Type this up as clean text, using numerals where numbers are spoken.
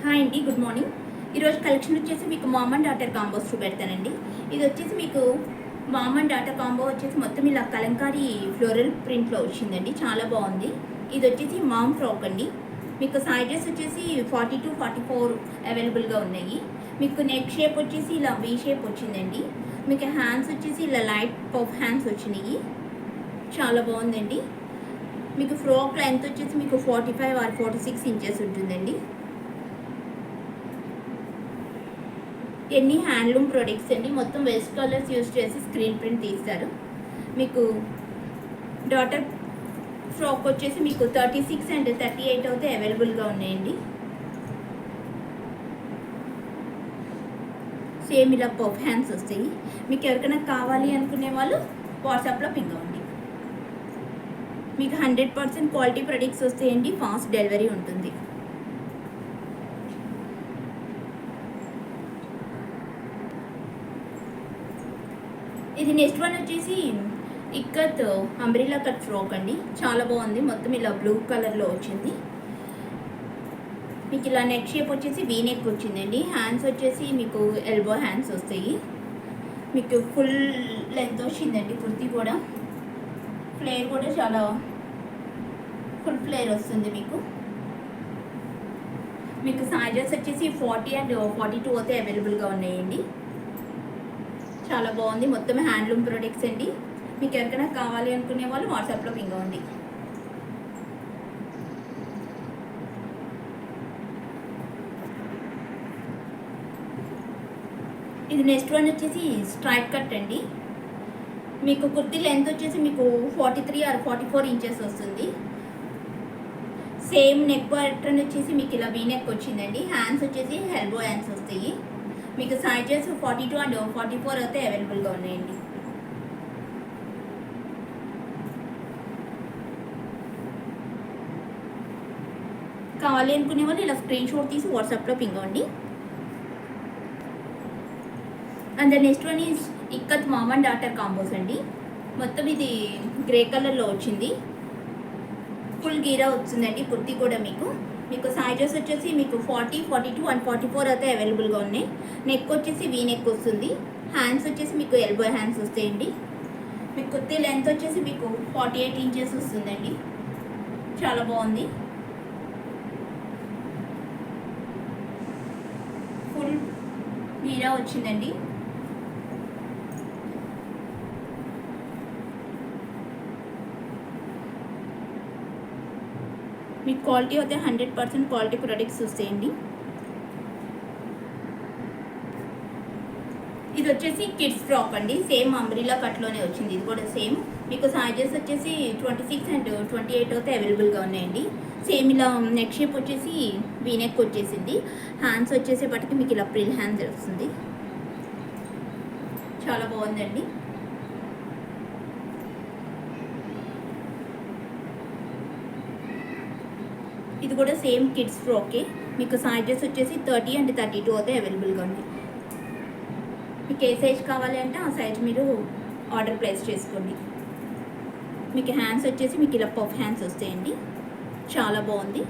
Hi అండి, good morning. ఈరోజు collection వచ్చేసి మీకు మామ్ అండ్ డాటర్ కాంబోస్ చూపెడతానండి. ఇది వచ్చేసి మీకు మామ్ అండ్ డాటర్ కాంబో వచ్చేసి మొత్తం ఇలా కలంకారీ ఫ్లోరల్ ప్రింట్లో వచ్చిందండి. చాలా బాగుంది. ఇది వచ్చేసి మామ్ ఫ్రాక్ అండి. మీకు సైజెస్ వచ్చేసి 42-44 అవైలబుల్గా ఉన్నాయి. మీకు నెక్ షేప్ వచ్చేసి ఇలా వీ షేప్ వచ్చిందండి. మీకు హ్యాండ్స్ వచ్చేసి ఇలా లైట్ పఫ్ హ్యాండ్స్ వచ్చినాయి. చాలా బాగుందండి. మీకు ఫ్రాక్ లెంత్ వచ్చేసి మీకు 45 or 46 ఇంచెస్ ఉంటుందండి. ఎన్ని హ్యాండ్లూమ్ ప్రొడక్ట్స్ అండి. మొత్తం వెస్ట్ కలర్స్ యూజ్ చేసి స్క్రీన్ ప్రింట్ తీస్తారు. మీకు డాటర్ ఫ్రాక్ వచ్చేసి మీకు 36 and 38 అయితే అవైలబుల్గా ఉన్నాయండి. సేమ్ ఇలా పఫ్ హ్యాండ్స్ వస్తాయి. మీకు ఎవరికైనా కావాలి అనుకునే వాళ్ళు వాట్సాప్లో పింగ్ అవ్వండి. మీకు 100% క్వాలిటీ ప్రొడక్ట్స్ వస్తాయండి. ఫాస్ట్ డెలివరీ ఉంటుంది. ఇది నెక్స్ట్ వన్ వచ్చేసి ఇక్కత్ అంబ్రిల్లా కట్ ఫ్రాక్ అండి. చాలా బాగుంది. మొత్తం ఇలా బ్లూ కలర్లో వచ్చింది. మీకు ఇలా నెక్ షేప్ వచ్చేసి వీ నెక్ వచ్చిందండి. హ్యాండ్స్ వచ్చేసి మీకు ఎల్బో హ్యాండ్స్ వస్తాయి. మీకు ఫుల్ లెంత్ వచ్చిందండి. కుర్తీ కూడా ఫ్లేర్ కూడా చాలా ఫుల్ ఫ్లేర్ వస్తుంది. మీకు సైజెస్ వచ్చేసి 40 and 42 అయితే అవైలబుల్గా ఉన్నాయండి. చాలా బాగుంది. మొత్తం హ్యాండ్లూమ్ ప్రొడక్ట్స్ అండి. మీకు ఎవరికైనా కావాలి అనుకునే వాళ్ళు వాట్సాప్లో పింగ్ అవ్వండి. ఇది నెక్స్ట్ వన్ వచ్చేసి స్ట్రైట్ కట్ అండి. మీకు కుర్తీ లెంత్ వచ్చేసి మీకు 43 or 44 ఇంచెస్ వస్తుంది. సేమ్ నెక్ ప్యాటర్న్ వచ్చేసి మీకు ఇలా వీ నెక్ వచ్చిందండి. హ్యాండ్స్ వచ్చేసి ఎల్బో హ్యాండ్స్ వస్తాయి. మీకు సైజెస్ 42 and 44 అయితే అవైలబుల్గా ఉన్నాయండి. కావాలి అనుకునే వాళ్ళు ఇలా స్క్రీన్ షాట్ తీసి వాట్సాప్లో పింగ్ అవ్వండి. And the next one is ikat mom and daughter combos అండి. మొత్తం ఇది గ్రే కలర్లో వచ్చింది. ఫుల్ గీరా వచ్చిందండి. కుర్తీ కూడా మీకు సైజెస్ వచ్చేసి మీకు 40, 42 and 44 అయితే అవైలబుల్గా ఉన్నాయి. నెక్ వచ్చేసి వీ నెక్ వస్తుంది. హ్యాండ్స్ వచ్చేసి మీకు ఎల్బో హ్యాండ్స్ వస్తాయండి. మీకు కుర్తీ లెంత్ వచ్చేసి మీకు 48 ఇంచెస్ వస్తుందండి. చాలా బాగుంది. ఫుల్ గీరా వచ్చిందండి. మీకు క్వాలిటీ అయితే 100% క్వాలిటీ ప్రొడక్ట్స్ వస్తాయండి. ఇది వచ్చేసి కిడ్స్ ఫ్రాక్ అండి. సేమ్ అంబ్రిల్లా కట్లోనే వచ్చింది. ఇది కూడా సేమ్. మీకు సైజెస్ వచ్చేసి 26 and 28 అయితే అవైలబుల్గా ఉన్నాయండి. సేమ్ ఇలా నెక్ షేప్ వచ్చేసి వీ నెక్ వచ్చేసింది. హ్యాండ్స్ వచ్చేసేపటికి మీకు ఇలా ప్రిల్ హ్యాండ్స్ వస్తుంది. చాలా బాగుందండి. ఇది కూడా సేమ్ కిడ్స్ ఫ్రాకే. మీకు సైజెస్ వచ్చేసి 30 and 32 అయితే అవైలబుల్గా ఉంది. మీకు ఏ సైజ్ కావాలి అంటే ఆ సైజ్ మీరు ఆర్డర్ ప్లేస్ చేసుకోండి. మీకు హ్యాండ్స్ వచ్చేసి మీకు ఇలా పఫ్ హ్యాండ్స్ వస్తాయండి. చాలా బాగుంది.